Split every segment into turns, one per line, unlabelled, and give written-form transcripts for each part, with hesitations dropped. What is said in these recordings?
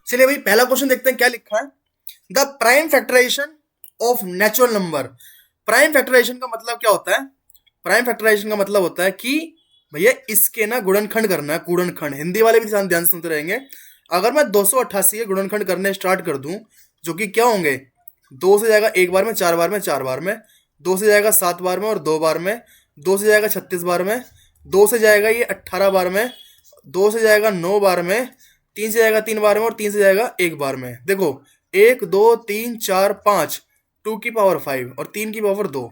चलिए भाई पहला क्वेश्चन देखते हैं क्या लिखा है। The prime factorisation of natural number. Prime factorisation का मतलब क्या होता है? प्राइम फैक्टराइजेशन का मतलब होता है कि भैया इसके ना गुणनखंड करना है, गुणनखंड। हिंदी वाले भी ध्यान से सुनते रहेंगे। अगर मैं 288 के गुणनखंड करने स्टार्ट कर दूं, जो कि क्या होंगे, 2 से जाएगा एक बार में, 4 बार में, 4 बार में, 2 से जाएगा 7 बार में और 2 बार में, 2 से जाएगा 36 बार में, 2 से जाएगा ये 18 बार में, 2 से जाएगा 9 बार में, 3 से जाएगा 3 बार में और 3 से जाएगा एक बार में। देखो 1 2 3 4 5, 2 की पावर 5 और 3 की पावर 2।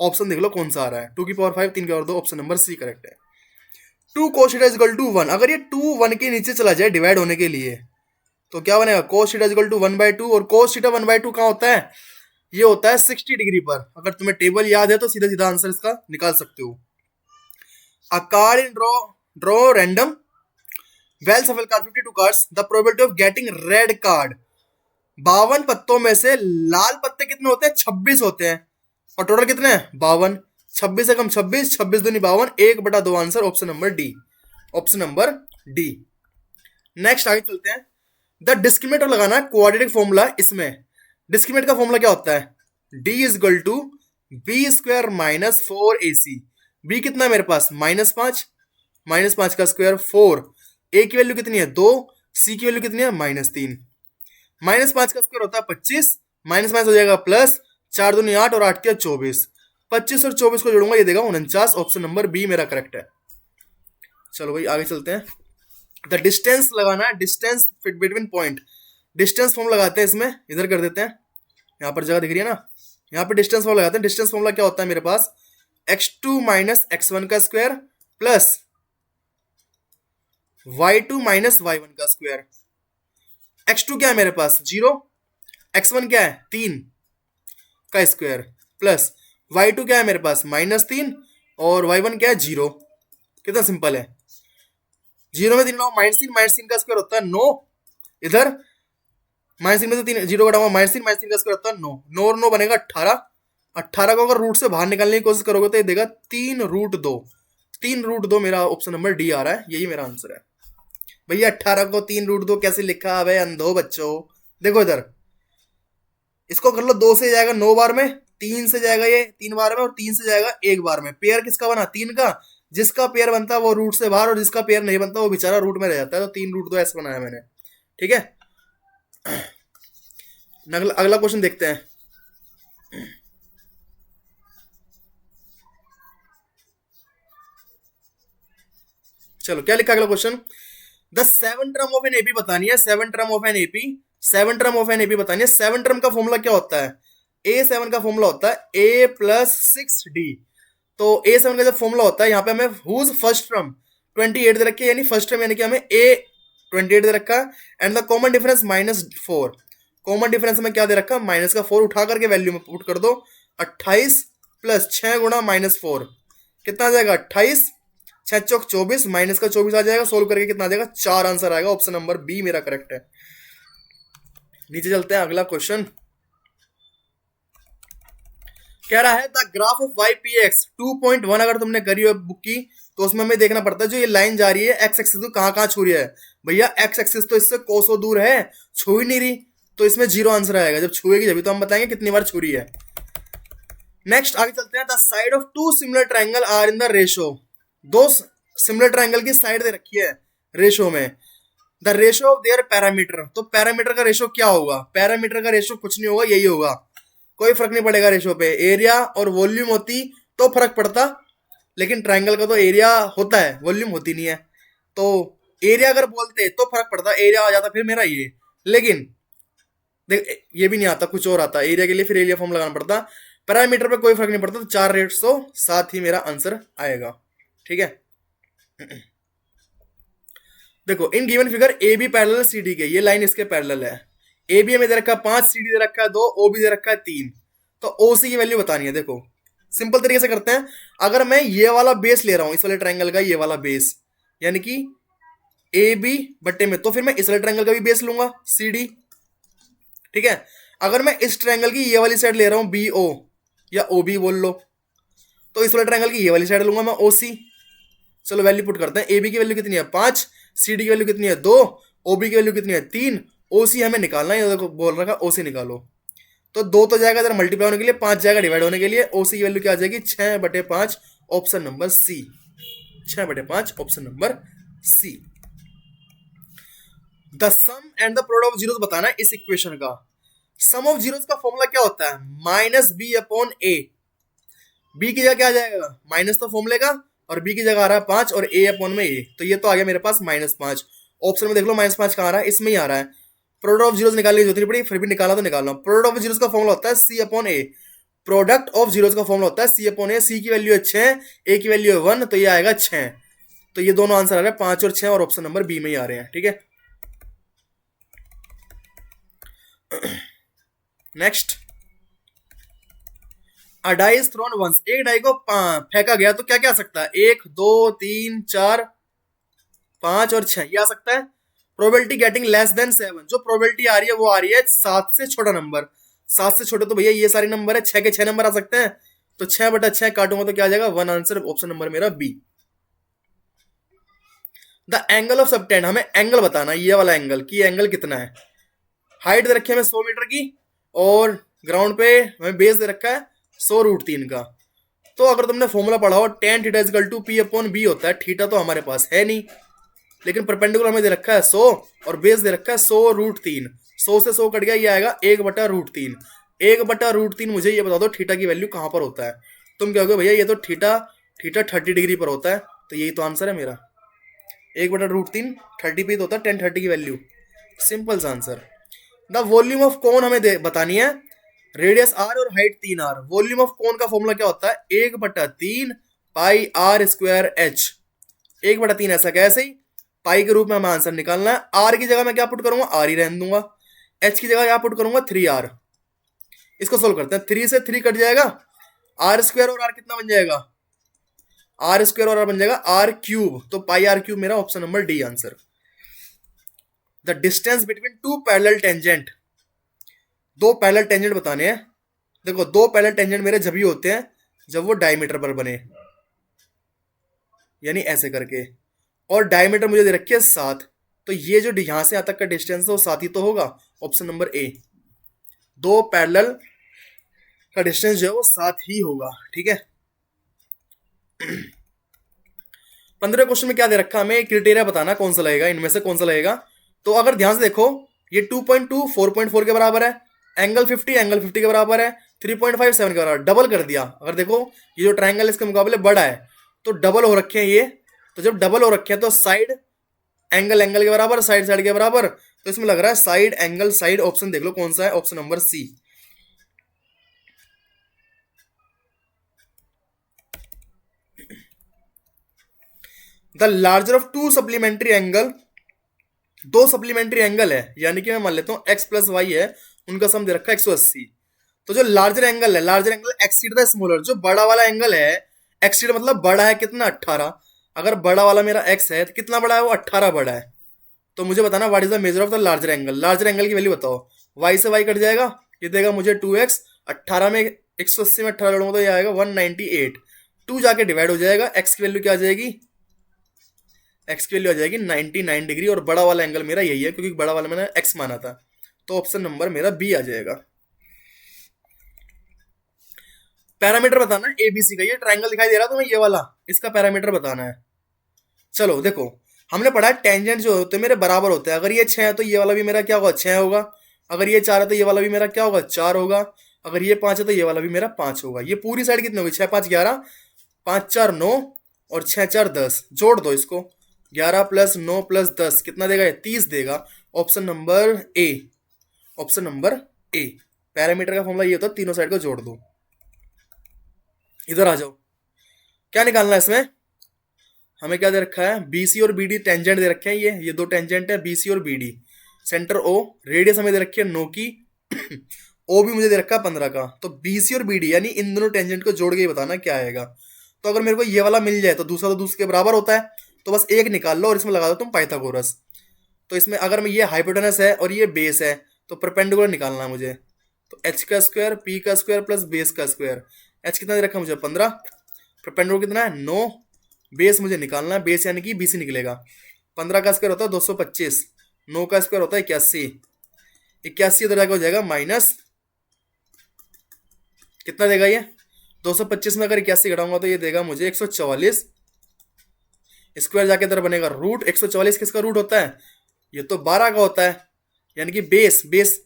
ऑप्शन देख लो कौन सा आ रहा है। 2 की पावर 5, 3 की power 2, option number C correct है। 2 cos थीटा इक्वल टू 1। अगर ये 2 1 के नीचे चला जाए डिवाइड होने के लिए, तो क्या बनेगा? cos theta equal to 1/2। और cos थीटा 1/2 कहाँ होता है? ये होता है 60 डिग्री पर। अगर तुम्हें टेबल याद है तो सीधा सीधा आंसर इसका निकाल सकते हो। A card in draw random well shuffled card 52 cards, the probability of getting red card. 52 पत्तों में से लाल पत्ते कितने होते हैं? 26 होते हैं। और टोटल कितने हैं? 52। 26 से कम 26, 26 दूनी 52, 1/2 answer option number D. Option number D. Next आगे चलते हैं। द डिस्क्रिमिनेंट लगाना है क्वाड्रेटिक फॉर्मूला। इसमें डिस्क्रिमिनेंट का फॉर्मूला क्या होता है? D is equal to b square minus 4ac। B कितना है मेरे पास? -5, -5 का स्क्वायर 4। ए की वैल्यू कितनी है? 2। सी की वैल्यू कितनी है? -3। -5 का स्क्वायर होता है 25, -5 हो जाएगा प्लस, 4 दूनी 8 और 8 के 24। 25 और 24 को जोड़ूंगा, ये देगा 49। ऑप्शन नंबर बी मेरा करेक्ट है। चलो भाई आगे चलते हैं। द डिस्टेंस लगाना है, distance between point. Distance form लगाते हैं इसमें, इधर कर देते हैं। यहाँ पर जगह दिख रही है ना, यहाँ पे डिस्टेंस फॉर्म लगाते हैं। डिस्टेंस फॉर्मूला क्या होता है मेरे पास? x2 माइनस x1 का square plus y2 minus y1 का स्क्वायर। x2 क्या है मेरे पास? 0। x1 क्या है? 3 का स्क्वायर प्लस y2 क्या है मेरे पास? -3 और y1 क्या है? 0। कितना सिंपल है। 0 में 3 लाओ, -3, -3 का स्क्वायर होता है 9। इधर -3 में से 3 0 कटा हुआ, -3, -3 का स्क्वायर होता है 9। 9 और 9 बनेगा 18। 18 को अगर रूट से बाहर निकालने की कोशिश करोगे तो ये देगा 3√2। 3√2 मेरा ऑप्शन नंबर डी आ रहा है, यही मेरा आंसर है। भैया 18 को 3√2 कैसे लिखा है अंधो बच्चों? देखो इधर, इसको कर लो। 2 से जाएगा 9 बार में, 3 से जाएगा ये 3 बार में और 3 से जाएगा एक बार में। पेयर किसका बना? 3 का। जिसका पेयर बनता है वो रूट से बाहर और जिसका पेयर नहीं बनता वो बेचारा रूट में रह जाता है। तो 3√2 ऐसे बनाया मैंने, ठीक है। अगला क्वेश्चन देखते हैं। चलो क्या लिखा अगला question? The 7 term of an AP बतानी है। 7 term of an AP, 7 term of an AP बतानी है। 7 टर्म का फॉर्मूला क्या होता है? A7 का फॉर्मूला होता है A प्लस 6D। तो A7 का जब फॉर्मूला होता है, यहाँ पे हमें हुज फर्स्ट टर्म 28 दे रखी है, यानी फर्स्ट टर्म यानी कि हमें A 28 दे रखा है and the common difference -4। Common difference में क्या दे रखा है? माइनस का 4 उठा करके वैल्यू में पुट कर दो। 28 प्लस 6 गुणा -4 कितना आ जाएगा? 28। 6 चौक 24, माइनस का 24 आ जाएगा। सोल्व करके कितना आ जाएगा? 4 आंसर आएगा। ऑप्शन नंबर बी मेरा करेक्ट है। नीचे चलते हैं, अगला क्वेश्चन कह रहा है the graph of y p x 2.1 अगर तुमने करी हो बुक की तो उसमें हमें देखना पड़ता है जो ये लाइन जा रही है एक्स एक्सिस तो कहाँ कहाँ छू रही है। भैया एक्स एक्सिस तो इससे कोसों दूर है, छू ही नहीं रही, तो इसमें 0 आंसर आएगा। जब छुएगी जब तो हम बताएंगे कितनी बार छू रही है। नेक्स्ट आगे चलते हैं। The side of 2 similar triangle are in the ratio. 2 similar triangle की साइड दे रखी है रेशो में। The ratio of their parameter, तो पैरामीटर का रेशो क्या होगा? पैरामीटर का रेशो कुछ नहीं होगा, यही होगा, कोई फर्क नहीं पड़ेगा रेशो पे। एरिया और वॉल्यूम होती तो फर्क पड़ता, लेकिन ट्राइंगल का तो एरिया होता है, वॉल्यूम होती नहीं है। तो एरिया अगर बोलते तो फर्क पड़ता, एरिया आ जाता फिर मेरा ये, लेकिन देख ये भी नहीं आता, कुछ और आता। एरिया के लिए फिर एरिया फॉर्म लगाना पड़ता। पैरामीटर पे कोई फर्क नहीं पड़ता, तो 4 रेट सो साथ ही मेरा आंसर आएगा, ठीक है। देखो in given figure A B parallel C D के, ये लाइन इसके पैरेलल है। ए बी हमें दे रखा है 5, सी डी दे रखा है 2, ओ बी दे रखा है 3। तो ओ सी की वैल्यू बतानी है। देखो सिंपल तरीके से करते हैं। अगर मैं ये वाला बेस ले रहा हूं, इस वाले ट्राइंगल का ये वाला बेस, यानी कि ए बी बट्टे में, तो फिर मैं इस वाले ट्राइंगल का भी बेस लूंगा सी डी, ठीक है। अगर मैं इस ट्राइंगल की ये वाली साइड ले रहा हूं बी ओ या ओ बी बोल लो, तो इस वाले ट्राइंगल की ये वाली साइड लूंगा मैं ओ सी। चलो वैल्यू पुट करते हैं। ए बी की वैल्यू कितनी है? 5, सी डी की वैल्यू कितनी है? 2, ओबी की वैल्यू कितनी है 3, ओसी हमें निकालना है, ये देखो बोल रखा ओसी निकालो। तो 2 तो जाएगा इधर मल्टीप्लाई होने के लिए, 5 जाएगा डिवाइड होने के लिए, ओसी की वैल्यू क्या आ जाएगी 6/5, option number C. 6/5 option number C. The sum and the product of zeros बताना है इस इक्वेशन का। सम ऑफ जीरोस का फॉर्मूला क्या होता है, -b/a। बी की जगह क्या आ जाएगा, माइनस तो फॉर्मूले का, और बी की जगह आ रहा है 5 और a/a, तो ये तो आ गया मेरे पास -5। ऑप्शन में देख लो -5 कहाँ आ रहा है, इसमें ही आ रहा है। प्रोडक्ट ऑफ जीरोस निकालने की जरूरत नहीं पड़ी, फिर भी निकाला तो निकालना। प्रोडक्ट ऑफ जीरोस का फॉर्मूला होता है c/a। प्रोडक्ट ऑफ जीरोस का फॉर्मूला होता है c/a। सी की वैल्यू है 6, ए की वैल्यू है 1, तो ये आएगा 6। तो ये दोनों आंसर आ रहे हैं 5 और 6, और ऑप्शन नंबर बी में ही आ रहे हैं। ठीक है, next. A die is thrown once, एक डाई को फेंका गया तो क्या क्या आ सकता है, 1 2 3 4 5 और 6, ये आ सकता है। प्रोबेबिलिटी गेटिंग लेस देन 7, जो प्रोबेबिलिटी आ रही है वो आ रही है 7 से छोटा नंबर। 7 से छोटे तो भैया ये सारे नंबर है, 6 के 6 नंबर आ सकते हैं, तो 6/6 काटूंगा तो क्या आ जाएगा 1, आंसर ऑप्शन नंबर मेरा B. The angle of subtend, हमें एंगल बताना है, ये वाला एंगल की एंगल कितना है। हाइट दे रखी है हमें 100 मीटर की, और ग्राउंड पे हमें बेस दे रखा है 100√3 का। तो अगर तुमने फॉर्मूला पढ़ा हो tan theta equal to p/b होता है, थीटा तो हमारे पास है नहीं, लेकिन परपेंडिकुलर हमें दे रखा है 100 और बेस दे रखा है 100√3। 100 से 100 कट गया, ये आएगा 1/√3। 1/√3 मुझे ये बता दो थीटा की वैल्यू कहां पर होता है। तुम कहोगे भैया ये तो थीटा 30 डिग्री पर होता है, तो यही तो आंसर है मेरा। 1/√3 30 पे तो होता है, 10 30 की वैल्यू, सिंपल सा answer. The volume of cone हमें बतानी है, रेडियस r और height 3r। Volume of cone का फॉर्मूला क्या होता है, 1/3 पाई r स्क्वायर h। 1/3 ऐसा कैसे ही पाई के रूप में हमें आंसर निकालना है। r की जगह मैं क्या पुट करूंगा, r ही रहने दूंगा। h की जगह क्या पुट करूंगा 3r। इसको सोल्व करते हैं, 3 से 3 कट जाएगा, r स्क्वायर और r कितना बन जाएगा, r स्क्वायर और r बन जाएगा r³, तो पाई r³ मेरा option number D answer. The distance between two parallel tangent, दो पैरेलल टेंजेंट बताने हैं। देखो दो पैरेलल टेंजेंट मेरे जब ही होते हैं जब वो डायमीटर पर बने, यानी ऐसे करके, और डायमीटर मुझे दे रखी है 7, तो ये जो यहां से यहां तक का डिस्टेंस है वो 7 ही तो होगा, ऑप्शन नंबर ए। दो पैरेलल का डिस्टेंस जो है वो 7 ही होगा। ठीक है, 15 क्वेश्चन में क्या दे रखा हमें, क्राइटेरिया बताना कौन सा लगेगा, इनमें से कौन सा लगेगा। तो अगर ध्यान से देखो, ये 2.2 4.4 के बराबर है, एंगल 50 के बराबर है, 3.5 7 के बराबर, डबल कर दिया। अगर देखो ये जो ट्रायंगल इसके मुकाबले बड़ा है, तो डबल हो रखे हैं ये। तो जब डबल हो रखे हैं तो साइड एंगल एंगल के बराबर, साइड साइड के बराबर, तो इसमें लग रहा है साइड एंगल साइड। ऑप्शन देख लो कौन सा है, option number C. The larger of two supplementary angle, दो सप्लीमेंट्री एंगल है, यानी कि मैं मान लेता हूं x प्लस वाई है, उनका सम दे रखा है 180। तो जो लार्जर एंगल है, larger angle exceed the smaller, जो बड़ा वाला एंगल है, एक्सीड मतलब बड़ा है कितना 18। अगर बड़ा वाला मेरा x है तो कितना बड़ा है वो 18 बड़ा है। तो मुझे बताना what is the measure of the larger angle. Larger angle की वैल्यू बताओ, y से y कट जाएगा, ये देगा मुझे 2x, 18 में 180 में 18 जोड़ूंगा तो ये आएगा 198। 2 जाके डिवाइड हो जाएगा, x की वैल्यू क्या आ जाएगी, x की वैल्यू आ जाएगी 99 डिग्री, और बड़ा वाला एंगल मेरा यही है क्योंकि बड़ा वाला मैंने x माना था, तो ऑप्शन नंबर मेरा बी आ जाएगा। पैरामीटर बताना है एबीसी का, ये ट्रायंगल दिखाई दे रहा है तुम्हें ये वाला, इसका पैरामीटर बताना है। चलो देखो, हमने पढ़ा है टेंजेंट जो होते हैं मेरे बराबर होते हैं। अगर ये 6 है तो ये वाला भी मेरा क्या होगा 6 होगा, अगर ये 4 है तो ये वाला भी मेरा क्या होगा 4 होगा, अगर ये 5 है तो ये वाला भी मेरा 5 होगा। ये पूरी साइड कितनी होगी, 6 5 11, 5 4 9 और 6 4 10, जोड़ दो इसको, 11 + 9 + 10 कितना देगा, 30 देगा। Option number A, option number A. Parameter का फॉर्मूला ये होता है, तीनों साइड को जोड़ दो। इधर आ जाओ, क्या निकालना है इसमें, हमें क्या दे रखा है, बीसी और बीडी टेंजेंट दे रखे हैं, ये दो टेंजेंट है बीसी और बीडी। सेंटर ओ, रेडियस हमें दे रखी है 9 की, ओ भी मुझे दे रखा है 15 का। तो बीसी और बीडी यानी इन दोनों टेंजेंट को जोड़ के ही बताना क्या आएगा। तो अगर मेरे को ये वाला मिल जाए तो दूसरा तो दूसरे के बराबर होता है, तो बस एक निकाल लो और इसमें लगा दो तुम पाइथागोरस। तो इसमें अगर मैं ये हाइपोटेनस है और ये बेस है तो परपेंडिकुलर निकालना है मुझे, तो एच का स्क्वायर पी का स्क्वायर प्लस बेस का स्क्वायर। एच कितना दे रखा है मुझे 15, परपेंडिकुलर कितना है 9, बेस मुझे निकालना है, बेस यानी कि बीसी निकलेगा। 15 का स्क्वायर होता है 225, 9 का स्क्वायर होता है 81, 81 इधर जाके हो जाएगा माइनस, कितना देगा ये, 225 में अगर 81 घटाऊंगा तो ये देगा मुझे 144, स्क्वायर जाके इधर बनेगा रूट, 144 किसका रूट होता है, ये तो 12 का होता है, यानी कि बेस बेस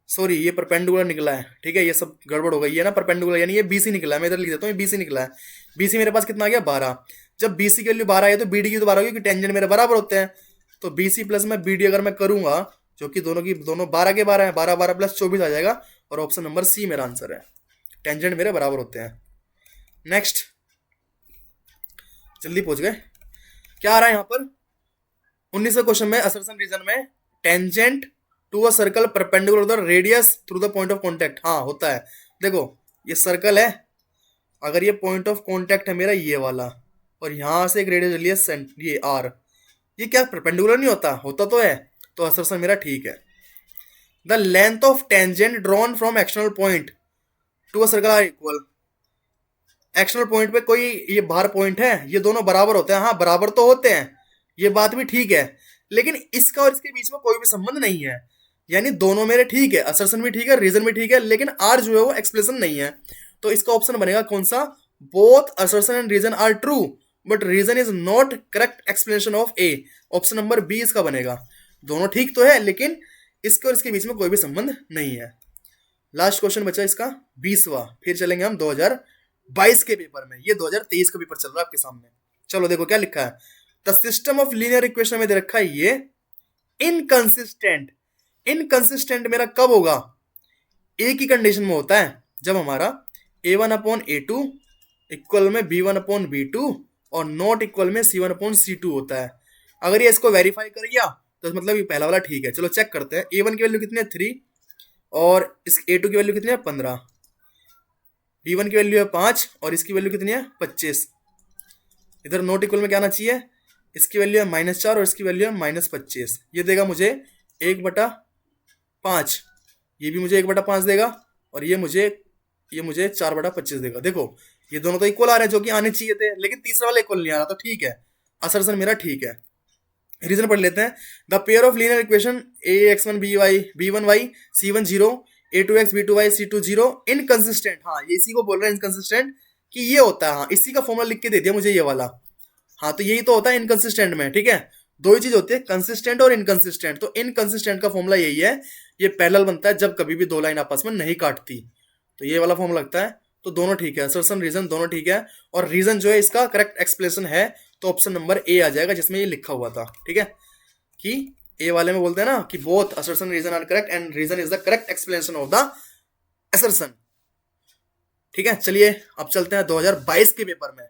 सॉरी ये परपेंडिकुलर निकला है, ठीक है, ये सब गड़बड़ हो गई है ना, परपेंडिकुलर यानी ये बीसी निकला है, मैं इधर लिख देता हूँ, ये बीसी निकला है, बीसी मेरे पास कितना आ गया 12, जब बीसी की वैल्यू 12 है तो बीडी की तो 12 होगी, क्योंकि टेंजेंट मेरे बराबर होते हैं, तो बीसी प्लस में बीडी अगर मैं करूंगा, जो कि दोनों की दोनों 12 के 12 है, 12 12 प्लस 24 आ जाएगा, और ऑप्शन नंबर सी मेरा आंसर है, टेंजेंट मेरे बराबर होते हैं। नेक्स्ट, जल्दी पहुंच गए, क्या आ रहा है यहाँ पर 19वें क्वेश्चन में, असर्शन रीजन में, tangent to a circle perpendicular the radius through the point of contact, हाँ होता है, देखो ये सर्कल है, अगर ये पॉइंट ऑफ कॉन्टैक्ट है मेरा ये वाला, और यहां से एक रेडियस चली है ये आर, ये क्या परपेंडिकुलर नहीं होता, होता तो है, तो असर्शन मेरा ठीक है। The length of tangent drawn from external point to a circle are equal, external point पे कोई ये बाहर पॉइंट है, ये दोनों बराबर होते हैं, हाँ बराबर तो होते हैं, ये बात भी ठीक है, लेकिन इसका और इसके बीच में कोई भी संबंध नहीं है, यानी दोनों मेरे ठीक है, असर्शन भी ठीक है, रीजन भी ठीक है, लेकिन आर जो है वो एक्सप्रेशन नहीं है, तो इसका ऑप्शन बनेगा कौन सा, both assertion and reason are true but reason is not correct explanation of A, option number B इसका बनेगा, दोनों ठीक तो है लेकिन इसके और इसके बीच में कोई भी संबंध नहीं है। लास्ट क्वेश्चन बचा इसका 20वां, फिर चलेंगे हम 2022 के पेपर में, ये 2023 का पेपर चल रहा है आपके सामने। चलो देखो क्या लिखा है, the system of linear equation में दे रखा है ये इनकंसिस्टेंट, इनकंसिस्टेंट मेरा कब होगा, ए की कंडीशन में होता है जब हमारा a1/a2 इक्वल में b1/b2 और नॉट इक्वल में c1/c2 होता है, अगर ये इसको वेरीफाई कर गया तो मतलब ये पहला वाला ठीक है। चलो चेक करते हैं, a1 की वैल्यू कितनी है 3 और इस a2 की वैल्यू कितनी है 15, b1 की वैल्यू है 5 और इसकी वैल्यू कितनी है 25, इधर नॉट इक्वल में क्या आना चाहिए, इसकी वैल्यू है -4 और इसकी वैल्यू है -25, ये देगा मुझे 1/5, ये भी मुझे 1/5 देगा और ये मुझे 4/25 देगा। देखो ये दोनों तो इक्वल आ रहे हैं जो कि आने चाहिए थे, लेकिन तीसरा वाला इक्वल नहीं आ रहा, तो ठीक है, असर्शन मेरा ठीक है। रीजन पढ़ लेते हैं, the pair of linear equation ax1 by b1y c1 0 a2x b2y c2 0 inconsistent, हाँ ये इसी को बोल रहे हैं इनकंसिस्टेंट, कि ये होता है, हाँ इसी का फॉर्मूला लिख के दे दिया मुझे ये वाला, हाँ तो यही तो होता है इनकंसिस्टेंट में, ठीक है, दो ही चीज होती है कंसिस्टेंट और इनकंसिस्टेंट, तो इनकंसिस्टेंट का फॉर्मूला यही है, ये पैरेलल बनता है जब कभी भी दो लाइन आपस में नहीं काटती, तो ये वाला फॉर्मूला लगता है, तो दोनों ठीक है, असर्शन रीजन दोनों ठीक है, और रीजन जो है इसका करेक्ट एक्सप्लेनेशन है, तो ऑप्शन नंबर ए आ जाएगा जिसमें ये लिखा हुआ था, ठीक है, कि ए वाले में बोलते हैं ना कि both assertion reason are correct and reason is the correct explanation of the assertion, ठीक है। चलिए अब चलते हैं 2022 के पेपर में।